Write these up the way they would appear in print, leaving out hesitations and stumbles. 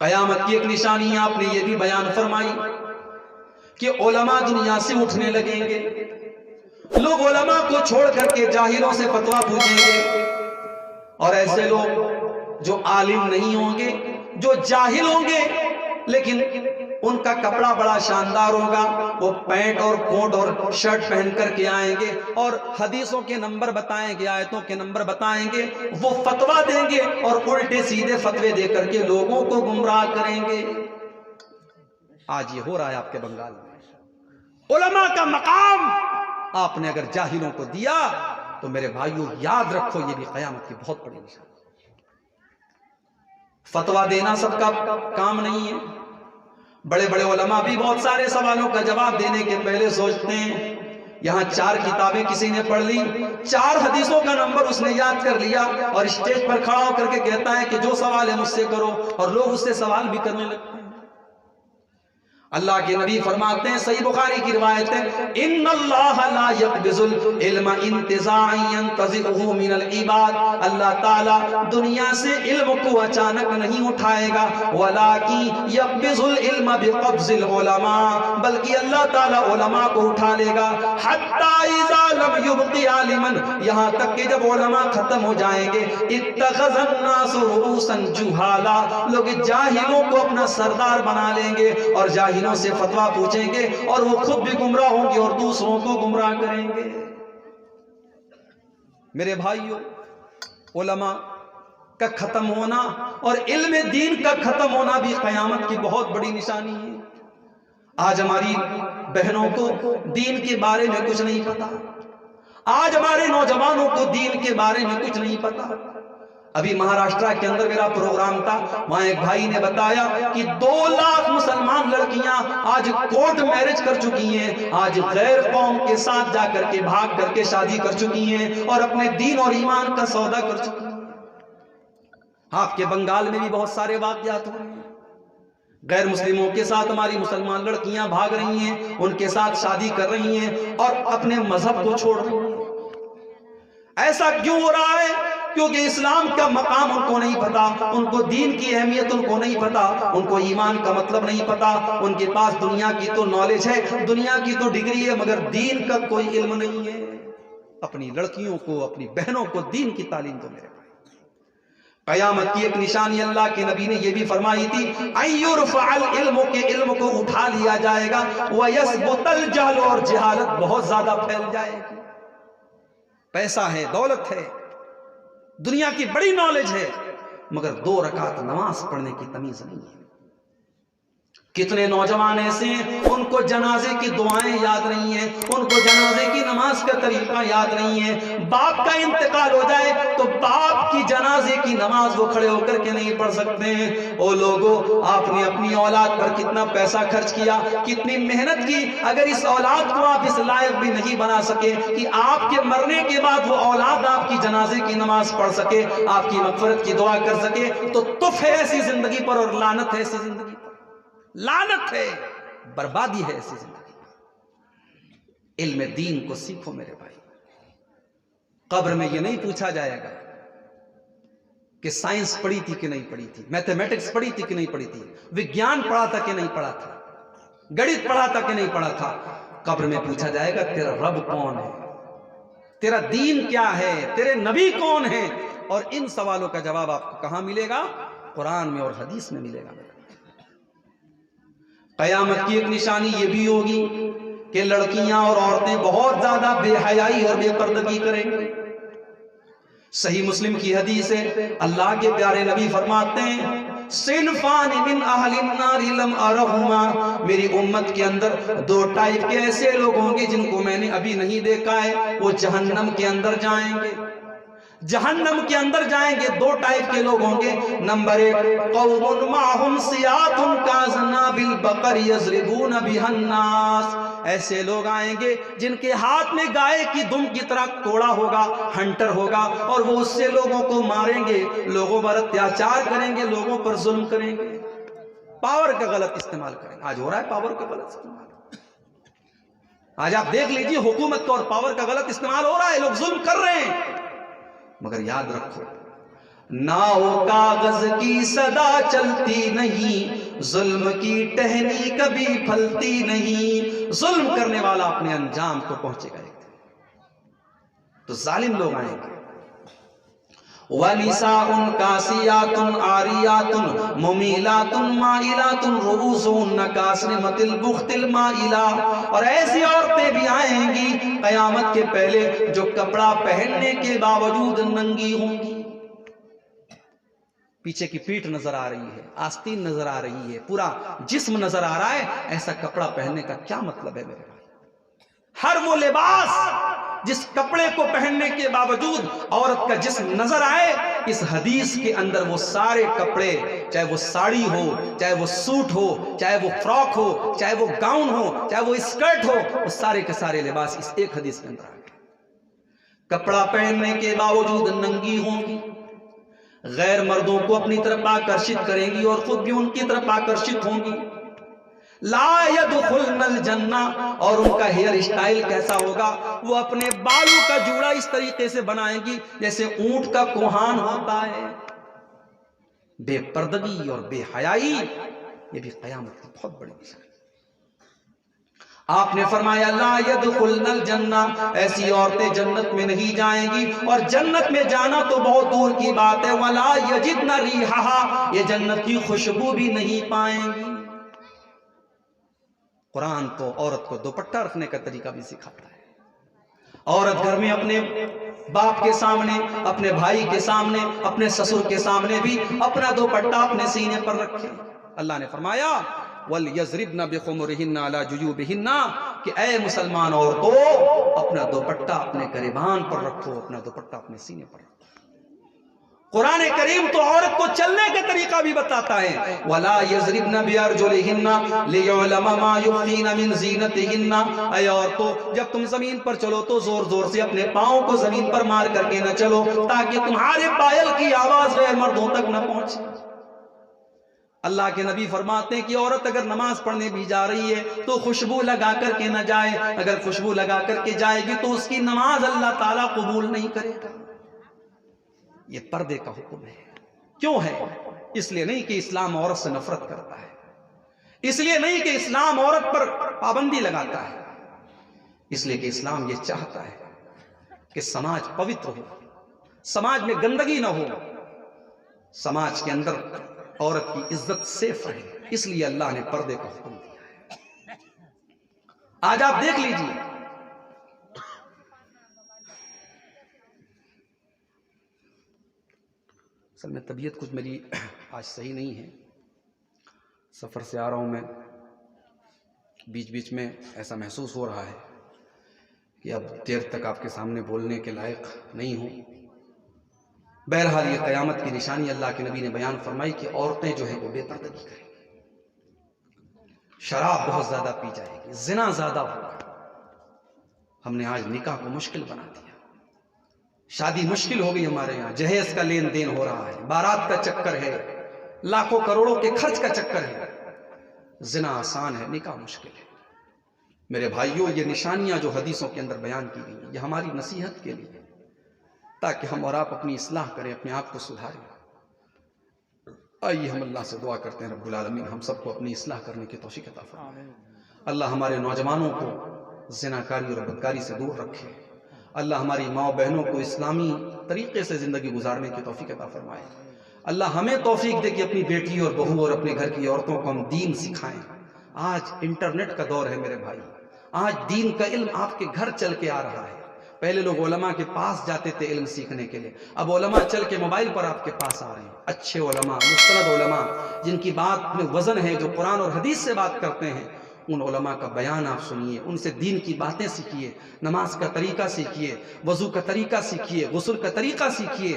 قیامت کی ایک نشانی آپ نے یہ بھی بیان فرمائی کہ علماء دنیا سے اٹھنے لگیں گے. لوگ علماء کو چھوڑ کر کے جاہلوں سے فتویٰ پوچھیں گے، اور ایسے لوگ جو عالم نہیں ہوں گے، جو جاہل ہوں گے لیکن ان کا کپڑا بڑا شاندار ہوگا، وہ پینٹ اور کوٹ اور شرٹ پہن کر کے آئیں گے اور حدیثوں کے نمبر بتائیں گے، آیتوں کے نمبر بتائیں گے، وہ فتویٰ دیں گے اور الٹے سیدھے فتوے دے کر کے لوگوں کو گمراہ کریں گے. آج یہ ہو رہا ہے آپ کے بنگال میں. علماء کا مقام آپ نے اگر جاہلوں کو دیا تو میرے بھائیوں یاد رکھو یہ بھی قیامت کی بہت بڑی نشانی. فتویٰ دینا سب کا کام نہیں ہے. بڑے بڑے علماء بھی بہت سارے سوالوں کا جواب دینے کے پہلے سوچتے ہیں. یہاں 4 کتابیں کسی نے پڑھ لی، 4 حدیثوں کا نمبر اس نے یاد کر لیا اور اسٹیج پر کھڑا ہو کر کے کہتا ہے کہ جو سوال ہے مجھ سے کرو، اور لوگ اس سے سوال بھی کرنے لگتے ہیں. اللہ کے نبی فرماتے ہیں، صحیح بخاری کی روایت ہے، ان اللہ لا يقبض العلم انتزاعا ينتزعه من العباد. اللہ تعالیٰ دنیا سے علم کو اچانک نہیں اٹھائے گا، ولكن يقبض العلم بقبض العلماء، بلکہ اللہ تعالیٰ علماء کو اٹھا لے گا. حتى اذا لم يبق عالما، یہاں تک کہ جب علماء ختم ہو جائیں گے، اتخذ الناس رؤوسا جهالا، لوگ جاہلوں کو اپنا سردار بنا لیں گے اور جاہلوں سے فتویٰ پوچھیں گے اور وہ خود بھی گمراہ ہوں گے اور دوسروں کو گمراہ کریں گے. میرے بھائیوں، علماء کا ختم ہونا اور علم دین کا ختم ہونا بھی قیامت کی بہت بڑی نشانی ہے. آج ہماری بہنوں کو دین کے بارے میں کچھ نہیں پتا، آج ہمارے نوجوانوں کو دین کے بارے میں کچھ نہیں پتا. ابھی مہاراشٹرا کے اندر میرا پروگرام تھا، وہاں ایک بھائی نے بتایا کہ 2 لاکھ مسلمان لڑکیاں آج کورٹ میرج کر چکی ہیں، آج غیر قوم کے ساتھ جا کر کے بھاگ کر کے شادی کر چکی ہیں اور اپنے دین اور ایمان کا سودا کر چکی ہیں. آپ کے بنگال میں بھی بہت سارے واقعات ہو رہے ہیں. غیر مسلموں کے ساتھ ہماری مسلمان لڑکیاں بھاگ رہی ہیں، ان کے ساتھ شادی کر رہی ہیں اور اپنے مذہب کو چھوڑ رہی ہیں. ایسا کیوں ہو رہا ہے؟ کیونکہ اسلام کا مقام ان کو نہیں پتا، ان کو دین کی اہمیت ان کو نہیں پتا، ان کو ایمان کا مطلب نہیں پتا. ان کے پاس دنیا کی تو نالج ہے، دنیا کی تو ڈگری ہے، مگر دین کا کوئی علم نہیں ہے. اپنی لڑکیوں کو، اپنی بہنوں کو دین کی تعلیم دو میرے بھائی. قیامت کی ایک نشانی اللہ کے نبی نے یہ بھی فرمائی تھی، اَيُّرْفَعَ الْعِلْمُ، کہ علم کو اٹھا لیا جائے گا، وَيَسْبُتَ الْجَهْلُ، اور جہالت بہت زیادہ پھیل جائے گی. پیسہ ہے، دولت ہے، دنیا کی بڑی نالج ہے، مگر 2 رکعت نماز پڑھنے کی تمیز نہیں ہے. کتنے نوجوان ایسے ہیں ان کو جنازے کی دعائیں یاد نہیں ہیں، ان کو جنازے کی نماز کا طریقہ یاد نہیں ہے. باپ کا انتقال ہو جائے تو باپ کی جنازے کی نماز وہ کھڑے ہو کر کے نہیں پڑھ سکتے ہیں. او لوگوں، آپ نے اپنی اولاد پر کتنا پیسہ خرچ کیا، کتنی محنت کی، اگر اس اولاد کو آپ اس لائق بھی نہیں بنا سکے کہ آپ کے مرنے کے بعد وہ اولاد آپ کی جنازے کی نماز پڑھ سکے، آپ کی مغفرت کی دعا کر سکے، تو تف ہے ایسی زندگی پر اور لعنت ہے ایسی زندگی پر. لعنت ہے، بربادی ہے ایسی زندگی. علم دین کو سیکھو میرے بھائی. قبر میں یہ نہیں پوچھا جائے گا کہ سائنس پڑھی تھی کہ نہیں پڑھی تھی، میتھمیٹکس پڑھی تھی کہ نہیں پڑھی تھی، وگیان پڑھا تھا کہ نہیں پڑھا تھا، گڑت پڑھا تھا کہ نہیں پڑھا تھا. قبر میں پوچھا جائے گا تیرا رب کون ہے، تیرا دین کیا ہے، تیرے نبی کون ہے. اور ان سوالوں کا جواب آپ کو کہاں ملے گا؟ قرآن میں اور حدیث میں ملے گا. قیامت کی ایک نشانی یہ بھی ہوگی کہ لڑکیاں اور عورتیں بہت زیادہ بے حیائی اور بے پردگی کریں گے. صحیح مسلم کی حدیث ہے، اللہ کے پیارے نبی فرماتے ہیں، صنفان من اہل النار لم ارہما، میری امت کے اندر 2 ٹائپ کے ایسے لوگ ہوں گے جن کو میں نے ابھی نہیں دیکھا ہے، وہ جہنم کے اندر جائیں گے. جہنم کے اندر جائیں گے 2 ٹائپ کے لوگ ہوں گے. نمبر 1، قوم معہم سیات کاذناب البقر یضربون بها الناس، ایسے لوگ آئیں گے جن کے ہاتھ میں گائے کی دم کی طرح کوڑا ہوگا، ہنٹر ہوگا، اور وہ اس سے لوگوں کو ماریں گے، لوگوں پر اتیاچار کریں گے، لوگوں پر ظلم کریں گے، پاور کا غلط استعمال کریں گے. آج ہو رہا ہے پاور کا غلط استعمال. آج آپ دیکھ لیجئے حکومت کا اور پاور کا غلط استعمال ہو رہا ہے، لوگ ظلم کر رہے ہیں. مگر یاد رکھو، ناؤ کاغذ کی صدا چلتی نہیں، ظلم کی ٹہنی کبھی پھلتی نہیں۔ ظلم کرنے والا اپنے انجام کو پہنچے گا، تو ظالم لوگ آئیں گے۔ وَنِسَاءٌ كَاسِيَاتٌ عَارِيَاتٌ مُمِيلَاتٌ مَائِلَاتٌ رُؤُوسُهُنَّ كَأَسْنِمَةِ الْبُخْتِ الْمَائِلَةِ، اور ایسی عورتیں بھی آئیں گی قیامت کے پہلے جو کپڑا پہننے کے باوجود ننگی ہوں گی۔ پیچھے کی پیٹھ نظر آ رہی ہے، آستین نظر آ رہی ہے، پورا جسم نظر آ رہا ہے، ایسا کپڑا پہننے کا کیا مطلب ہے میرے بھائی؟ ہر وہ لباس جس کپڑے کو پہننے کے باوجود عورت کا جسم نظر آئے، اس حدیث کے اندر وہ سارے کپڑے، چاہے وہ ساڑی ہو، چاہے وہ سوٹ ہو، چاہے وہ فراک ہو، چاہے وہ گاؤن ہو، چاہے وہ اسکرٹ ہو، وہ سارے کے سارے لباس اس ایک حدیث کے اندر آ گئے۔ کپڑا پہننے کے باوجود ننگی ہوں گی، غیر مردوں کو اپنی طرف آکرشت کریں گی اور خود بھی ان کی طرف آکرشت ہوں گی۔ لا يدخلن الجنہ، اور ان کا ہیئر اسٹائل کیسا ہوگا؟ وہ اپنے بالوں کا جوڑا اس طریقے سے بنائیں گی جیسے اونٹ کا کوہان ہوتا ہے۔ بے پردگی اور بے حیائی، یہ بھی قیامت کی بہت بڑی نشانی۔ آپ نے فرمایا لا يدخلن الجنہ، ایسی عورتیں جنت میں نہیں جائیں گی، اور جنت میں جانا تو بہت دور کی بات ہے، ولا یجدن ریحہا، یہ جنت کی خوشبو بھی نہیں پائیں گی۔ قرآن تو عورت کو دوپٹہ رکھنے کا طریقہ بھی سکھاتا ہے۔ عورت گھر میں اپنے باپ کے سامنے، اپنے بھائی کے سامنے، اپنے سسر کے سامنے بھی اپنا دوپٹہ اپنے سینے پر رکھے۔ اللہ نے فرمایا وَلْيَضْرِبْنَ بِخُمُرِهِنَّ عَلَى جُيُوبِهِنَّ، کہ اے مسلمان عورتوں اپنا دوپٹہ اپنے گریبان پر رکھو، اپنا دوپٹہ اپنے سینے پر رکھو۔ قرآن کریم تو عورت کو چلنے کا طریقہ بھی بتاتا ہے، وَلَا يَضْرِبْنَ بِأَرْجُلِهِنَّ لِيُعْلَمَ مَا يُخْفِينَ مِنْ زِينَتِهِنَّ، اے عورتوں جب تم زمین پر چلو تو زور زور سے اپنے پاؤں کو زمین پر مار کر کے نہ چلو، تاکہ تمہارے پائل کی آواز غیر مردوں تک نہ پہنچے۔ اللہ کے نبی فرماتے ہیں کہ عورت اگر نماز پڑھنے بھی جا رہی ہے تو خوشبو لگا کر کے نہ جائے، اگر خوشبو لگا کر کے جائے گی تو اس کی نماز اللہ تعالیٰ قبول نہیں کرے گا۔ یہ پردے کا حکم ہے۔ کیوں ہے؟ اس لیے نہیں کہ اسلام عورت سے نفرت کرتا ہے، اس لیے نہیں کہ اسلام عورت پر پابندی لگاتا ہے، اس لیے کہ اسلام یہ چاہتا ہے کہ سماج پوتر ہو، سماج میں گندگی نہ ہو، سماج کے اندر عورت کی عزت سیف رہے، اس لیے اللہ نے پردے کا حکم دیا ہے۔ آج آپ دیکھ لیجئے اصل میں طبیعت کچھ میری آج صحیح نہیں ہے، سفر سے آ رہا ہوں میں، بیچ بیچ میں ایسا محسوس ہو رہا ہے کہ اب دیر تک آپ کے سامنے بولنے کے لائق نہیں ہوں۔ بہرحال یہ قیامت کی نشانی اللہ کے نبی نے بیان فرمائی کہ عورتیں جو ہیں وہ بے پردگی کریں گی، شراب بہت زیادہ پی جائے گی، زنا زیادہ ہوگا۔ ہم نے آج نکاح کو مشکل بنا دیا، شادی مشکل ہو گئی ہمارے یہاں، جہیز کا لین دین ہو رہا ہے، بارات کا چکر ہے، لاکھوں کروڑوں کے خرچ کا چکر ہے۔ زنا آسان ہے، نکاح مشکل ہے۔ میرے بھائیوں، یہ نشانیاں جو حدیثوں کے اندر بیان کی گئی ہیں یہ ہماری نصیحت کے لیے، تاکہ ہم اور آپ اپنی اصلاح کریں، اپنے آپ کو سدھاریں۔ آئیے ہم اللہ سے دعا کرتے ہیں رب العالمین ہم سب کو اپنی اصلاح کرنے کی توفیق عطا فرمائے۔ اللہ ہمارے نوجوانوں کو زناکاری اور بدکاری سے دور رکھے۔ اللہ ہماری ماں بہنوں کو اسلامی طریقے سے زندگی گزارنے کی توفیق عطا فرمائے۔ اللہ ہمیں توفیق دے کہ اپنی بیٹی اور بہو اور اپنے گھر کی عورتوں کو ہم دین سکھائیں۔ آج انٹرنیٹ کا دور ہے میرے بھائی، آج دین کا علم آپ کے گھر چل کے آ رہا ہے۔ پہلے لوگ علماء کے پاس جاتے تھے علم سیکھنے کے لیے، اب علماء چل کے موبائل پر آپ کے پاس آ رہے ہیں۔ اچھے علماء، مستند علماء جن کی بات میں وزن ہے، جو قرآن اور حدیث سے بات کرتے ہیں، ان علماء کا بیان آپ سنیے، ان سے دین کی باتیں سیکھیے، نماز کا طریقہ سیکھیے، وضو کا طریقہ سیکھیے، غسل کا طریقہ سیکھیے،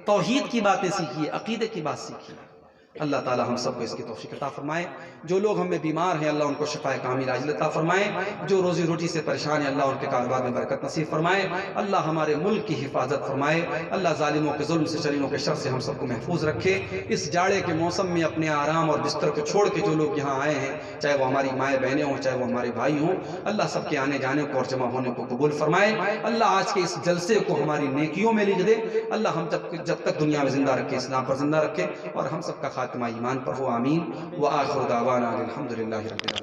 توحید کی باتیں سیکھیے، عقیدے کی بات سیکھیے۔ اللہ تعالی ہم سب کو اس کی توفیق عطا فرمائے. جو لوگ ہم میں بیمار ہیں اللہ ان کو شفا کامل عاجل عطا فرمائے. جو روزی روٹی سے پریشان ہیں اللہ ان کے کاروبار میں برکت نصیب فرمائے. اللہ ہمارے ملک کی حفاظت فرمائے. اللہ ظالموں کے ظلم سے شریروں کے شر سے ہم سب کو محفوظ رکھے. اس جاڑے کے موسم میں اپنے آرام اور بستر کو چھوڑ کے جو لوگ یہاں آئے ہیں, چاہے وہ ہماری مائیں بہنیں ہوں, چاہے وہ ہمارے بھائی ہوں, اللہ سب کے آنے جانے کو اور جمع ہونے کو قبول فرمائے. اللہ آج کے اس جلسے کو ہماری نیکیوں میں لکھ دے. اللہ ہم جب تک دنیا میں زندہ رکھے, اسلام پر زندہ رکھے, اور ہم سب کا خاتمہ ایمان پر ہو. آمین. وآخر دعوانا الحمدللہ رب العالمین.